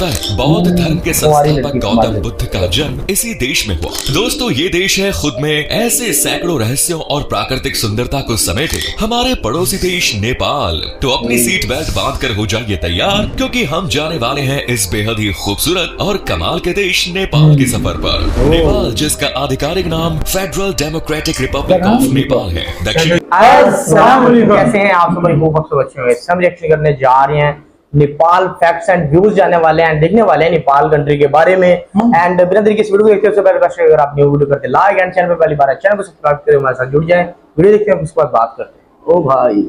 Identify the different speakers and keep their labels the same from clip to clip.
Speaker 1: बौद्ध धर्म के संस्थापक गौतम बुद्ध का जन्म इसी देश में हुआ। दोस्तों, ये देश है खुद में ऐसे सैकड़ों रहस्यों और प्राकृतिक सुंदरता को समेटे हमारे पड़ोसी देश नेपाल। तो अपनी सीट बेल्ट बांध कर हो जाइए तैयार, क्योंकि हम जाने वाले हैं इस बेहद ही खूबसूरत और कमाल के देश नेपाल के सफर पर। नेपाल, जिसका आधिकारिक नाम federal democratic Republic of Nepal है। दक्षिण
Speaker 2: कैसे हैं आप सब? अच्छे होंगे। हम रिएक्शन करने जा रहे हैं नेपाल फैक्ट्स एंड व्यूज जाने वाले हैं, देखने वाले हैं नेपाल कंट्री के बारे में। एंड बिना देरी के इस वीडियो को देखते हैं उससे पहले अगर आप न्यू वीडियो करते लाइक एंड चैनल पे पहली बार है चैनल को सब्सक्राइब करें, हमारे साथ जुड़ जाएं। वीडियो देखते हैं उसके बाद बात करते हैं। ओ भाई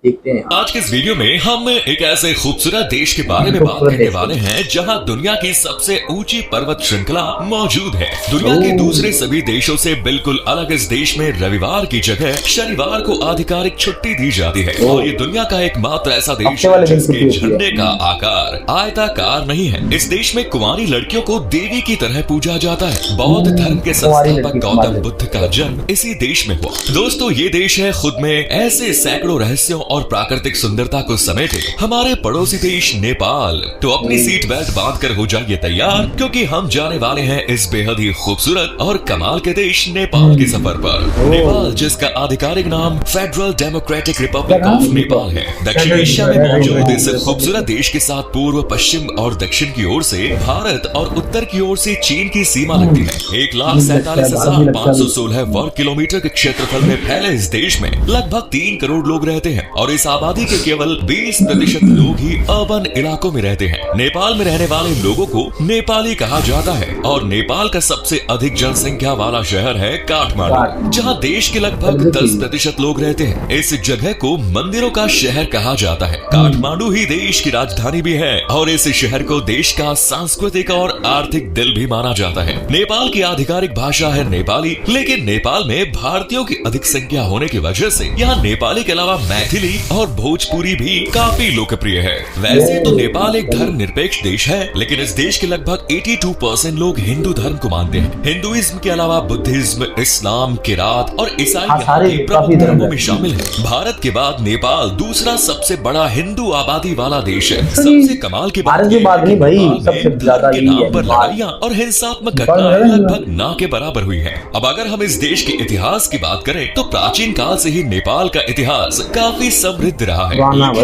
Speaker 2: देखते हैं
Speaker 1: आज के इस वीडियो में हम एक ऐसे खूबसूरत देश के बारे में बात करने वाले हैं जहां दुनिया की सबसे ऊंची पर्वत श्रृंखला मौजूद है। दुनिया के दूसरे सभी देशों से बिल्कुल अलग इस देश में रविवार की जगह शनिवार को आधिकारिक छुट्टी दी जाती है। और ये दुनिया का एकमात्र ऐसा देश है जिसके झंडे का आकार आयताकार नहीं है। इस देश में कुंवारी लड़कियों को देवी की तरह पूजा जाता है। बौद्ध धर्म के संस्थापक गौतम बुद्ध का जन्म इसी देश में हुआ। दोस्तों, ये देश है खुद में ऐसे सैकड़ों रहस्यों और प्राकृतिक सुंदरता को समेटे हमारे पड़ोसी देश नेपाल। तो अपनी सीट बेल्ट बांध कर हो जाइए तैयार, क्योंकि हम जाने वाले हैं इस बेहद ही खूबसूरत और कमाल के देश नेपाल के सफर पर। नेपाल, जिसका आधिकारिक नाम federal democratic Republic of Nepal है। दक्षिण एशिया में मौजूद इस खूबसूरत देश के साथ पूर्व, पश्चिम और दक्षिण की ओर से भारत और उत्तर की ओर से चीन की सीमा लगती है। 1,47,516 वर्ग किलोमीटर के क्षेत्रफल में फैले इस देश में लगभग 3 करोड़ लोग रहते हैं और इस आबादी के केवल 20% लोग ही अर्बन इलाकों में रहते हैं। नेपाल में रहने वाले लोगों को नेपाली कहा जाता है और नेपाल का सबसे अधिक जनसंख्या वाला शहर है काठमांडू, जहां देश के लगभग 10% लोग रहते हैं। इस जगह को मंदिरों का शहर कहा जाता है। काठमांडू ही देश की राजधानी भी है और इस शहर को देश का सांस्कृतिक और आर्थिक दिल भी माना जाता है। नेपाल की आधिकारिक भाषा है नेपाली, लेकिन नेपाल में भारतीयों की अधिक संख्या होने की वजह से यहाँ नेपाली के अलावा मैथिली और भोजपुरी भी काफी लोकप्रिय है। वैसे तो नेपाल एक धर्म निरपेक्ष देश है, लेकिन इस देश के लगभग 82% लोग हिंदू धर्म को मानते हैं। हिंदुइज्म के अलावा बुद्धिज्म, इस्लाम, किरात और ईसाई यहाँ के प्रमुख धर्मों में शामिल है। भारत के बाद नेपाल दूसरा सबसे बड़ा हिंदू आबादी वाला देश है। सबसे कमाल की बात के नाम पर लड़ाइयाँ और हिंसात्मक घटनाएं लगभग ना के बराबर हुई है। अब अगर हम इस देश के इतिहास की बात करें तो प्राचीन काल से ही नेपाल का इतिहास काफी समृद्ध रहा है।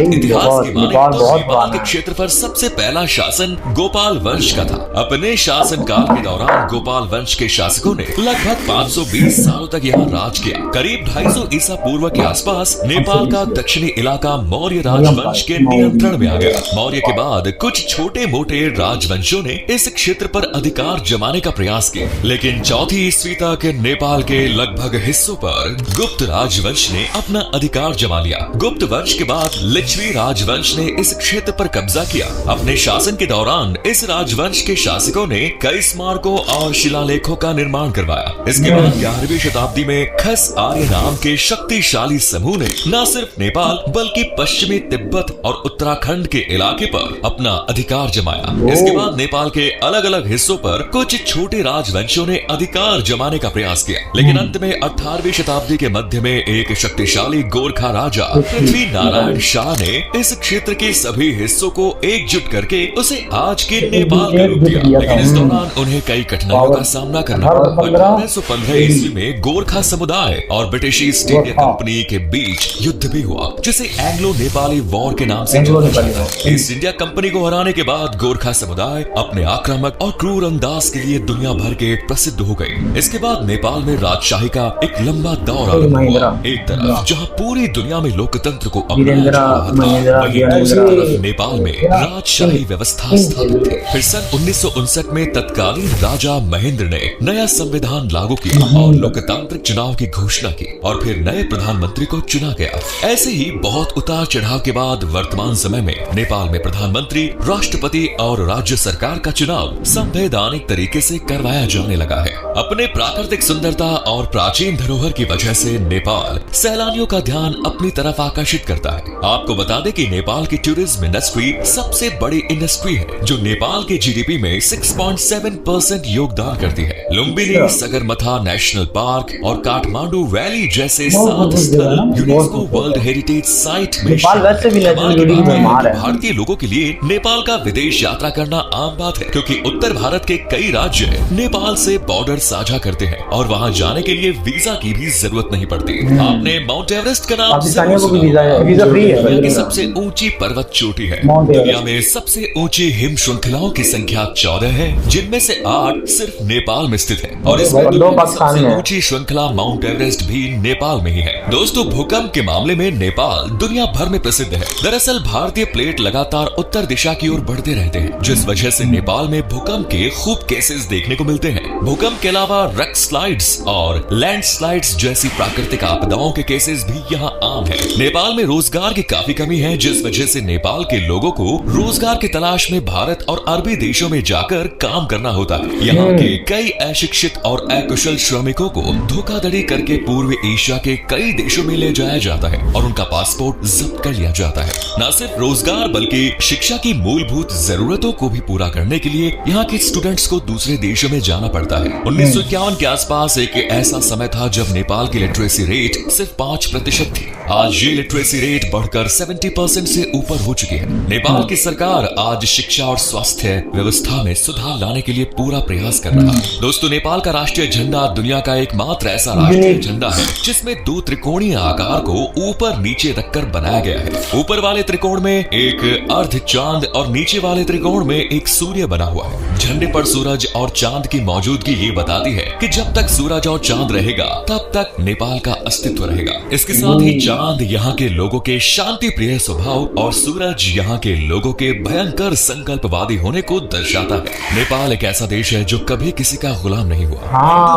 Speaker 1: इतिहास की माने तो नेपाल के क्षेत्र पर सबसे पहला शासन गोपाल वंश का था। अपने शासन काल के दौरान गोपाल वंश के शासकों ने लगभग 520 सालों तक यहाँ राज किया। करीब 250 ईसा पूर्व के आसपास नेपाल का दक्षिणी इलाका मौर्य राजवंश के नियंत्रण में आ गया। मौर्य के बाद कुछ छोटे मोटे राजवंशों ने इस क्षेत्र पर अधिकार जमाने का प्रयास किया, लेकिन 4वीं ईस्वी तक नेपाल के लगभग हिस्सों पर गुप्त राजवंश ने अपना अधिकार जमा लिया। गुप्त वंश के बाद लिच्छवी राजवंश ने इस क्षेत्र पर कब्जा किया। अपने शासन के दौरान इस राजवंश के शासकों ने कई स्मारकों और शिलालेखों का निर्माण करवाया। इसके बाद 11वीं शताब्दी में खस आर्य नाम के शक्तिशाली समूह ने न सिर्फ नेपाल बल्कि पश्चिमी तिब्बत और उत्तराखंड के इलाके पर अपना अधिकार जमाया। इसके बाद नेपाल के अलग अलग हिस्सों पर कुछ छोटे राजवंशों ने अधिकार जमाने का प्रयास किया, लेकिन अंत में 18वीं शताब्दी के मध्य में एक शक्तिशाली गोरखा राजा पृथ्वी नारायण शाह ने इस क्षेत्र के सभी हिस्सों को एकजुट करके उसे आज के नेपाल का रूप दिया। लेकिन इस दौरान उन्हें कई कठिनाइयों का सामना करना पड़ा। 1815 ईस्वी में गोरखा समुदाय और ब्रिटिश ईस्ट इंडिया कंपनी के बीच युद्ध भी हुआ, जिसे एंग्लो नेपाली वॉर के नाम से जाना जाता है। ईस्ट इंडिया कंपनी को हराने के बाद गोरखा समुदाय अपने आक्रामक और क्रूर अंदाज के लिए दुनिया भर के प्रसिद्ध हो गए। इसके बाद नेपाल में राजशाही का एक लंबा दौर आरंभ हुआ। एक तरफ जहाँ पूरी दुनिया में लोकतंत्र को अपनाया जा रहा था, वहीं दूसरी तरफ नेपाल में राजशाही व्यवस्था स्थापित थी। फिर सन 1959 में तत्कालीन राजा महेंद्र ने नया संविधान लागू किया और लोकतांत्रिक चुनाव की घोषणा की और फिर नए प्रधानमंत्री को चुना गया। ऐसे ही बहुत उतार चढ़ाव के बाद वर्तमान समय में नेपाल में प्रधानमंत्री, राष्ट्रपति और राज्य सरकार का चुनाव संवैधानिक तरीके से करवाया जाने लगा है। अपने प्राकृतिक सुंदरता और प्राचीन धरोहर की वजह से नेपाल सैलानियों का ध्यान अपनी तरफ आकर्षित करता है। आपको बता दें कि नेपाल की टूरिज्म इंडस्ट्री सबसे बड़ी इंडस्ट्री है जो नेपाल के जीडीपी में 6.7% योगदान करती है। लुम्बिनी, सगरमाथा नेशनल पार्क और काठमांडू वैली जैसे 7 स्थल यूनेस्को वर्ल्ड हेरिटेज साइट में
Speaker 2: नेपाल वैसे भी
Speaker 1: भारतीय लोगों के लिए नेपाल का विदेश यात्रा करना आम बात है, क्योंकि उत्तर भारत के कई राज्य नेपाल से बॉर्डर साझा करते हैं और वहां जाने के लिए वीजा की भी जरूरत नहीं पड़ती। आपने माउंट एवरेस्ट का नाम
Speaker 2: पाकिस्तानियों को भी वीजा फ्री है।
Speaker 1: दुनिया की सबसे ऊंची पर्वत चोटी है। दुनिया में सबसे ऊंची हिम श्रृंखलाओं की संख्या 14 है, जिनमें से 8 सिर्फ नेपाल में स्थित है और इसमें सबसे ऊंची श्रृंखला माउंट एवरेस्ट भी नेपाल में ही है। दोस्तों, भूकंप के मामले में नेपाल दुनिया भर में प्रसिद्ध है। दरअसल भारतीय प्लेट लगातार उत्तर दिशा की ओर बढ़ते रहते हैं, जिस वजह से नेपाल में भूकंप के खूब केसेस देखने को मिलते हैं। भूकंप के अलावा रॉक स्लाइड्स और लैंडस्लाइड्स जैसी प्राकृतिक आपदाओं के केसेस भी यहाँ आम है। नेपाल में रोजगार की काफी कमी है, जिस वजह से नेपाल के लोगों को रोजगार की तलाश में भारत और अरबी देशों में जाकर काम करना होता है। यहाँ के कई अशिक्षित और अकुशल श्रमिकों को धोखाधड़ी करके पूर्वी एशिया के कई देशों में ले जाया जाता है और उनका पासपोर्ट जब्त कर लिया जाता है। न सिर्फ रोजगार बल्कि शिक्षा की मूलभूत जरूरतों को भी पूरा करने के लिए यहाँ के स्टूडेंट्स को दूसरे देशों में जाना पड़ता है। 1951 के आसपास एक ऐसा समय था जब नेपाल की लिटरेसी रेट सिर्फ 5% थी। आज ये लिटरेसी रेट बढ़कर 70% से ऊपर हो चुकी है। नेपाल की सरकार आज शिक्षा और स्वास्थ्य व्यवस्था में सुधार लाने के लिए पूरा प्रयास कर रहा है। दोस्तों, नेपाल का राष्ट्रीय झंडा दुनिया का एकमात्र ऐसा राष्ट्रीय झंडा है जिसमें 2 त्रिकोणीय आकार को ऊपर नीचे रखकर बनाया गया है। ऊपर वाले त्रिकोण में एक अर्ध चांद और नीचे वाले त्रिकोण में एक सूर्य बना हुआ है। झंडे पर सूरज और चांद की मौजूदगी ये बताती है कि जब तक सूरज और चांद रहेगा तब तक नेपाल का अस्तित्व रहेगा। इसके साथ ही चांद यहाँ के लोगों के शांति प्रिय स्वभाव और सूरज यहाँ के लोगों के भयंकर संकल्पवादी होने को दर्शाता है। नेपाल एक ऐसा देश है जो कभी किसी का गुलाम नहीं हुआ।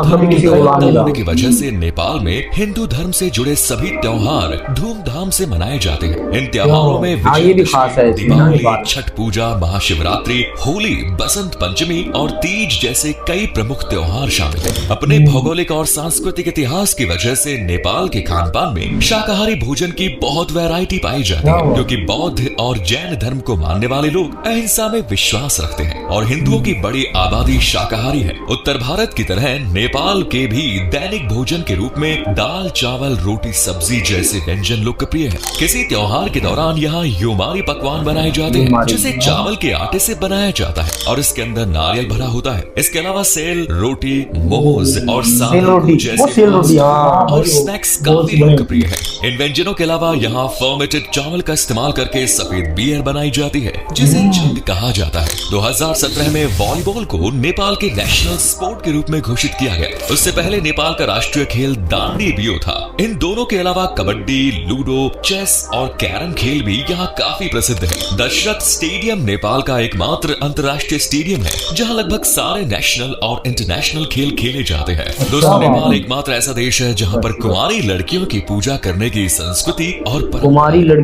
Speaker 1: होने की वजह से नेपाल में हिंदू धर्म से जुड़े सभी त्योहार धूमधाम से मनाए जाते हैं। इन त्योहारों में दीपावली, छठ पूजा, महाशिवरात्रि, होली, बसंत पंचमी और तीज जैसे कई प्रमुख त्योहार शामिल हैं। अपने भौगोलिक और सांस्कृतिक इतिहास की वजह से नेपाल के खान पान में शाकाहारी भोजन की बहुत वैरायटी पाई जाती है, क्योंकि बौद्ध और जैन धर्म को मानने वाले लोग अहिंसा में विश्वास रखते हैं और हिंदुओं की बड़ी आबादी शाकाहारी है। उत्तर भारत की तरह नेपाल के भी दैनिक भोजन के रूप में दाल, चावल, रोटी, सब्जी जैसे व्यंजन लोकप्रिय है। किसी त्योहार के दौरान यहाँ युमारी पकवान बनाए जाते हैं, जिसे चावल के आटे से बनाया जाता है और इसके अंदर नारियल भरा होता है। इसके अलावा सेल रोटी, मोमोज और और स्नैक्स काफी लोकप्रिय है। इन व्यंजनों के अलावा यहाँ फर्मेटेड चावल का इस्तेमाल करके सफेद बियर बनाई जाती है, जिसे झंग कहा जाता है। 2017 में वॉलीबॉल को नेपाल के नेशनल स्पोर्ट के रूप में घोषित किया गया। उससे पहले नेपाल का राष्ट्रीय खेल दांडी बियो था। इन दोनों के अलावा कबड्डी, लूडो, चेस और कैरम खेल भी यहाँ काफी प्रसिद्ध है। दशरथ स्टेडियम नेपाल का एकमात्र अंतर्राष्ट्रीय स्टेडियम है जहाँ लगभग सारे नेशनल और इंटरनेशनल खेल खेले जाते हैं। दोस्तों, नेपाल एकमात्र ऐसा देश है जहाँ पर कुंवारी लड़कियों की पूजा करने की संस्कृति और
Speaker 2: कुमारी
Speaker 1: का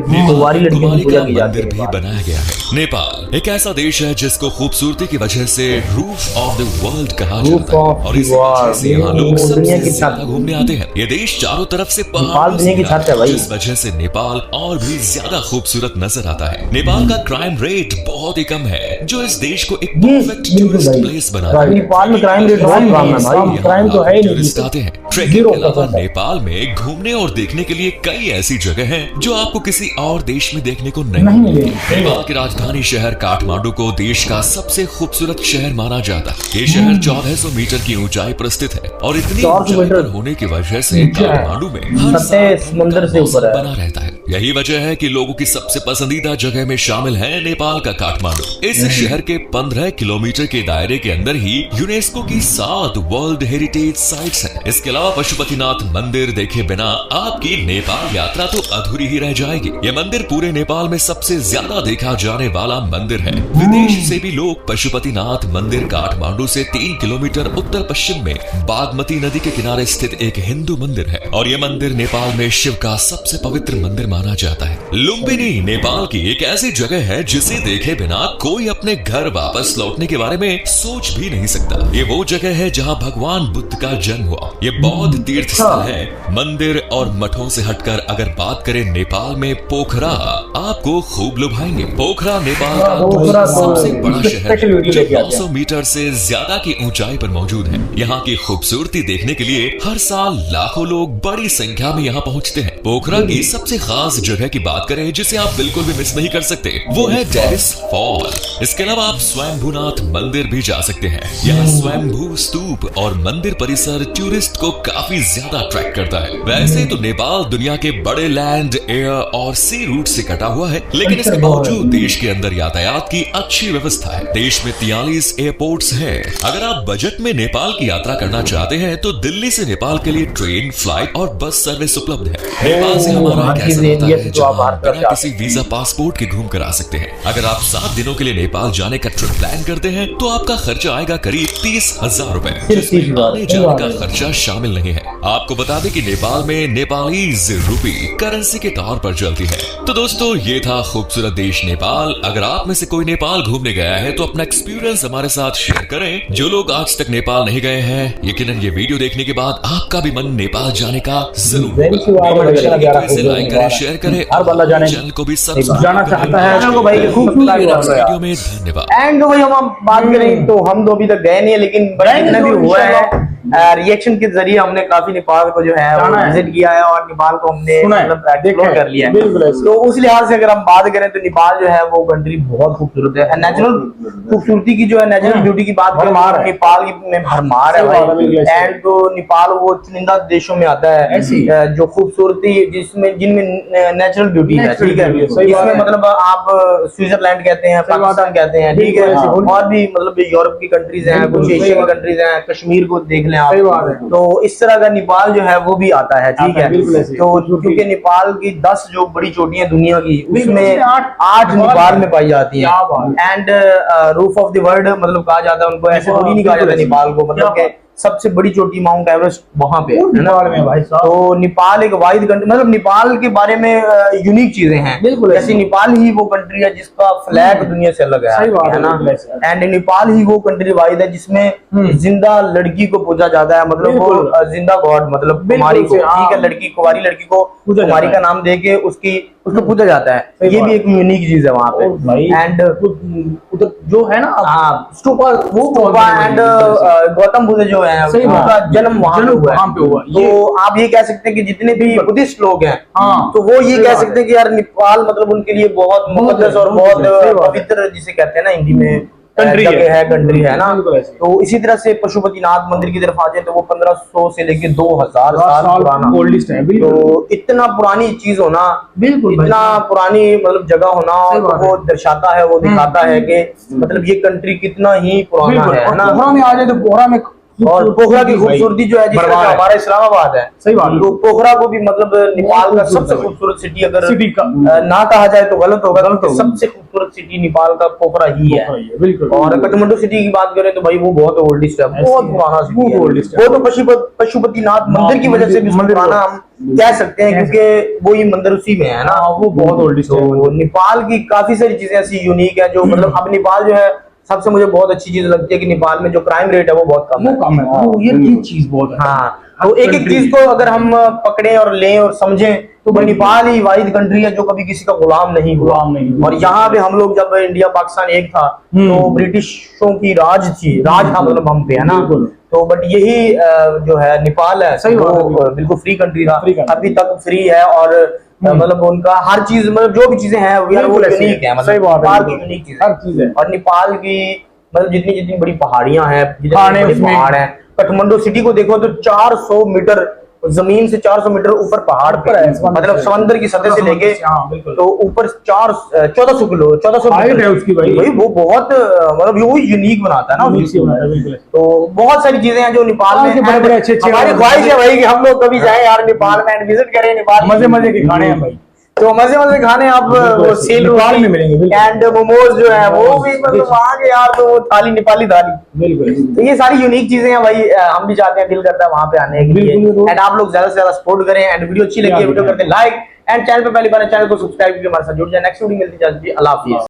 Speaker 1: मंदिर भी बनाया गया है। नेपाल एक ऐसा देश है जिसको खूबसूरती की वजह से रूफ ऑफ द वर्ल्ड कहा जाता है और इसी वजह से यहाँ लोग सबसे ज्यादा घूमने आते हैं। ये देश चारों तरफ से पहाड़ों से घिरा है, जिस वजह से नेपाल और भी ज्यादा खूबसूरत नजर आता है। नेपाल का क्राइम रेट बहुत ही कम है, जो इस देश को एक परफेक्ट टूरिस्ट प्लेस बनाता है।
Speaker 2: नेपाल में क्राइम रेट बहुत कम है भाई, क्राइम तो है ही नहीं।
Speaker 1: टूरिस्ट आते हैं। ट्रैकिंग के अलावा नेपाल में घूमने और देखने के लिए कई ऐसी जगह हैं जो आपको किसी और देश में देखने को नहीं मिलेगी। नेपाल की राजधानी शहर काठमांडू को देश का सबसे खूबसूरत शहर माना जाता है। ये शहर 1400 मीटर की ऊंचाई पर स्थित है और इतनी ऊंचाई पर होने की वजह से काठमांडू में हर साल
Speaker 2: समुद्र से ऊपर
Speaker 1: बना रहता है। यही वजह है कि लोगों की सबसे पसंदीदा जगह में शामिल है नेपाल का काठमांडू। इस शहर के 15 किलोमीटर के दायरे के अंदर ही यूनेस्को की 7 वर्ल्ड हेरिटेज साइट्स हैं। इसके अलावा पशुपतिनाथ मंदिर देखे बिना आपकी नेपाल यात्रा तो अधूरी ही रह जाएगी। यह मंदिर पूरे नेपाल में सबसे ज्यादा देखा जाने वाला मंदिर है। विदेश से भी लोग पशुपतिनाथ मंदिर काठमांडू से 3 किलोमीटर उत्तर पश्चिम में बागमती नदी के किनारे स्थित एक हिंदू मंदिर है और यह मंदिर नेपाल में शिव का सबसे पवित्र मंदिर माना जाता है। लुम्बिनी नेपाल की एक ऐसी जगह है जिसे देखे बिना कोई अपने घर वापस लौटने के बारे में सोच भी नहीं सकता। ये वो जगह है जहाँ भगवान बुद्ध का जन्म हुआ। ये बौद्ध तीर्थ स्थल है। मंदिर और मठों से हटकर अगर बात करें नेपाल में पोखरा आपको खूब लुभाएंगे। पोखरा नेपाल का सबसे बड़ा शहर जो 900 मीटर से ज्यादा की ऊंचाई पर मौजूद है। यहाँ की खूबसूरती देखने के लिए हर साल लाखों लोग बड़ी संख्या में यहाँ पहुँचते हैं। पोखरा की सबसे खास जगह की बात करें जिसे आप बिल्कुल भी मिस नहीं कर सकते, वो है टेरिस फॉल। इसके अलावा आप स्वयंभूनाथ मंदिर भी जा सकते हैं। यहाँ स्वयंभू स्तूप और मंदिर परिसर टूरिस्ट को काफी ज्यादा अट्रैक्ट करता है। वैसे तो नेपाल दुनिया के बड़े लैंड, एयर और सी रूट से कटा हुआ है, लेकिन इसके बावजूद देश के अंदर यातायात की अच्छी व्यवस्था है। देश में 43 एयरपोर्ट्स हैं। अगर आप बजट में नेपाल की यात्रा करना चाहते हैं तो दिल्ली से नेपाल के लिए ट्रेन, फ्लाइट और बस सर्विस उपलब्ध है। नेपाल से हमारा एक ऐसा नाता है जहां बिना किसी वीजा पासपोर्ट के घूम कर आ सकते हैं। अगर आप 7 दिनों के लिए नेपाल जाने का ट्रिप प्लान करते हैं तो आपका खर्चा आएगा करीब 30,000 रुपए, जिसमें आने जाने का खर्चा शामिल नहीं है। आपको बता दें कि नेपाल में नेपालीज रूपी करेंसी के तौर पर चलती है। तो दोस्तों, ये था खूबसूरत देश नेपाल। अगर आप में से कोई नेपाल घूमने गया है तो अपना एक्सपीरियंस हमारे साथ शेयर करें। जो लोग आज तक नेपाल नहीं गए हैं, यकीनन ये वीडियो देखने के बाद आपका भी मन नेपाल जाने का जरूर होगा। इसे लाइक करें, शेयर करें और चैनल को भी सब्सक्राइब
Speaker 2: जाना चाहता है
Speaker 1: वीडियो में। धन्यवाद।
Speaker 2: एंड भाई हम बात करें तो हम दो अभी तक गए नहीं है, लेकिन जितना भी हुआ है रिएक्शन के जरिए हमने काफी नेपाल को जो है विजिट किया है और नेपाल को हमने मतलब एक्सप्लोर कर लिया है। तो उस लिहाज से अगर हम बात करें तो नेपाल जो है वो कंट्री बहुत खूबसूरत है। नेचुरल खूबसूरती की जो है, नेचुरल ब्यूटी की बात करें तो नेपाल में भरमार है भाई। एंड तो नेपाल वो चुनिंदा देशों में आता है जो खूबसूरती जिसमें जिनमें नेचुरल ब्यूटी है, ठीक है। इसमें मतलब आप स्विट्जरलैंड कहते हैं, पाकिस्तान कहते हैं, ठीक है, और भी मतलब यूरोप की कंट्रीज हैं, कुछ एशिया की कंट्रीज हैं, कश्मीर को देख लें आप। तो इस तरह का नेपाल जो है वो भी आता है, ठीक है। तो क्योंकि नेपाल की 10 जो बड़ी चोटियां दुनिया की, उसमें 8 नेपाल में पाई जाती हैं। And roof of the world मतलब कहा जाता है उनको, ऐसे थोड़ी नहीं कहा जाता नेपाल को, मतलब के सबसे बड़ी चोटी माउंट एवरेस्ट वहां पे है ना में भाई साहब। तो नेपाल एक वाइड कंट्री, मतलब नेपाल के बारे में यूनिक चीजें हैं। जैसे नेपाल ही वो कंट्री है जिसका फ्लैग दुनिया से अलग है ना। एंड नेपाल ही वो कंट्री वाइड है जिसमें जिंदा लड़की को पूजा जाता है, मतलब वो जिंदा गॉड, मतलब कुमारी को, ठीक है, लड़की कुमारी लड़की को कुमारी का नाम देके उसको पूजा जाता है। ये भी एक यूनिक चीज है वहां पे। एंड जो है ना स्टूपा, वो एंड गौतम बुद्ध जो है उनका जन्म वहां पे हुआ। तो आप ये कह सकते हैं कि जितने भी बुद्धिस्ट लोग हैं तो वो ये कह सकते हैं कि यार नेपाल मतलब उनके लिए बहुत मुकद्दस और बहुत पवित्र, जिसे कहते हैं ना हिंदी में, कंट्री है ना। तो इसी तरह से पशुपतिनाथ मंदिर की तरफ आ जाए तो वो 1500 से लेके 2000 साल पुराना ओल्डेस्ट है। तो इतना पुरानी चीज होना, इतना पुरानी मतलब जगह होना, वो दर्शाता है, वो दिखाता है कि मतलब ये कंट्री कितना ही पुराना है ना। पोखरा में आ जाए तो पोखरा में, और पोखरा की खूबसूरती जो है जिस तरह से हमारा इस्लामाबाद है, सही बात, तो पोखरा को भी मतलब नेपाल का सबसे खूबसूरत सिटी अगर ना कहा जाए तो गलत होगा, तो सबसे खूबसूरत सिटी नेपाल का पोखरा ही है। बिल्कुल। और काठमांडू सिटी की बात करें तो भाई वो बहुत ओल्डेस्ट है, बहुत पुराना सिटी है। वो तो पशुपतिनाथ मंदिर की वजह से भी पुराना हम कह सकते हैं, क्योंकि वो ही मंदिर उसी में है ना, वो बहुत ओल्डेस्ट है। तो नेपाल की काफी सारी चीजें ऐसी यूनिक है जो मतलब अब नेपाल जो है, सबसे मुझे बहुत अच्छी चीज लगती है कि नेपाल में जो क्राइम रेट है वो बहुत कम है। ये चीज बहुत है। हाँ, तो एक एक चीज को अगर हम पकड़े और लें और समझें तो नेपाल ही वाहिद कंट्री है जो कभी किसी का गुलाम नहीं हुआ। और यहाँ पे हम लोग जब इंडिया पाकिस्तान एक था तो ब्रिटिशों की राज था मतलब हम पे, है ना। तो बट यही जो है नेपाल है, सही वो बिल्कुल फ्री कंट्री था, अभी तक फ्री है। और मतलब उनका हर चीज, मतलब जो भी चीजें हैं वो यूनिक है, मतलब नेपाल की यूनिक चीज है। और नेपाल की मतलब जितनी बड़ी पहाड़ियां हैं, जितने बड़े पहाड़ हैं, काठमांडू सिटी को देखो तो 400 मीटर जमीन से 400 मीटर ऊपर पहाड़ पे है, मतलब समंदर की सतह से लेके तो ऊपर 1400 किलो 1400 मीटर है उसकी भाई वो बहुत मतलब वो यूनिक बनाता है ना। तो बहुत सारी चीजें हैं जो नेपाल में बड़े अच्छे हमारी ख्वाहिश है भाई कि हम लोग कभी जाएं यार नेपाल में, विजिट करें नेपाल, मजे के खाने हैं भाई। तो मजे खाने आप वो सेल
Speaker 3: नेपाल में मिलेंगे, बिल्कुल।
Speaker 2: एंड मोमोज जो है वो भी मतलब वहाँ के यार तो वो थाली नेपाली थाली।
Speaker 3: बिल्कुल
Speaker 2: तो ये सारी यूनिक चीजें हैं भाई, हम भी चाहते हैं, दिल करता है वहां पे आने के लिए।
Speaker 3: बिल्कुल।
Speaker 2: एंड आप लोग ज्यादा से ज्यादा सपोर्ट करें एंड वीडियो अच्छी लगी है वीडियो करते लाइक एंड चैनल पे पहली बार चैनल को सब्सक्राइब करके हमारे साथ जुड़ जाए। नेक्स्ट वीडियो मिलती है, अल्लाह हाफिज।